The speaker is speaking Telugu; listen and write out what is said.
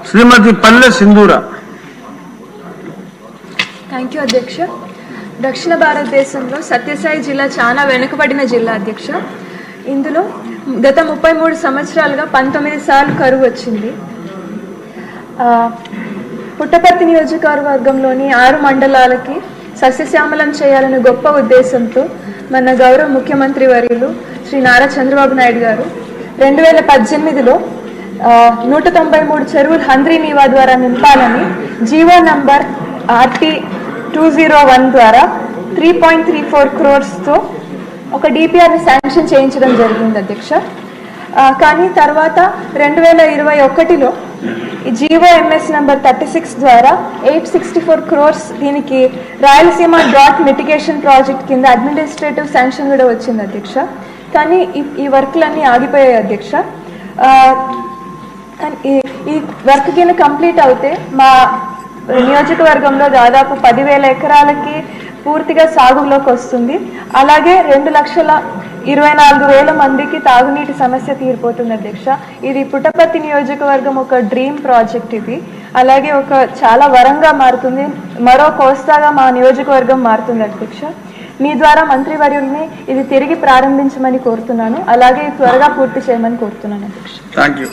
శ్రీమతి పల్లె సింధూర. థ్యాంక్ యూ అధ్యక్ష. దక్షిణ భారతదేశంలో సత్యసాయి జిల్లా చాలా వెనుకబడిన జిల్లా అధ్యక్ష. ఇందులో గత 33 సంవత్సరాలుగా 19 సార్లు కరువు వచ్చింది. పుట్టపర్తి నియోజకవర్గంలోని 6 మండలాలకి సస్యశ్యామలం చేయాలనే గొప్ప ఉద్దేశంతో మన గౌరవ ముఖ్యమంత్రి వర్యులు శ్రీ నారా చంద్రబాబు నాయుడు గారు 2018లో 193 చెరువులు హంద్రీ నీవా ద్వారా నింపాలని జీవో నంబర్ RT-201 ద్వారా 3.34 crores ఒక డిపిఆర్ని శాంక్షన్ చేయించడం జరిగింది అధ్యక్ష. కానీ తర్వాత 2021లో ఈ జీవో ఎంఎస్ నంబర్ 36 ద్వారా 864 crores దీనికి రాయలసీమ డ్రాట్ మిటిగేషన్ ప్రాజెక్ట్ కింద అడ్మినిస్ట్రేటివ్ శాంక్షన్ కూడా వచ్చింది అధ్యక్ష. కానీ ఈ వర్క్లన్నీ ఆగిపోయాయి అధ్యక్ష. ఈ వర్క్ కింద కంప్లీట్ అవుతే మా నియోజకవర్గంలో దాదాపు 10,000 ఎకరాలకి పూర్తిగా సాగులోకి వస్తుంది. అలాగే 2,24,000 మందికి తాగునీటి సమస్య తీరిపోతుంది అధ్యక్ష. ఇది పుట్టపర్తి నియోజకవర్గం ఒక డ్రీమ్ ప్రాజెక్ట్ ఇది. అలాగే ఒక చాలా వరంగా మారుతుంది, మరో కోస్తాగా మా నియోజకవర్గం మారుతుంది అధ్యక్ష. మీ ద్వారా మంత్రివర్యుల్ని ఇది తిరిగి ప్రారంభించమని కోరుతున్నాను. అలాగే త్వరగా పూర్తి చేయమని కోరుతున్నాను అధ్యక్ష. Thank you.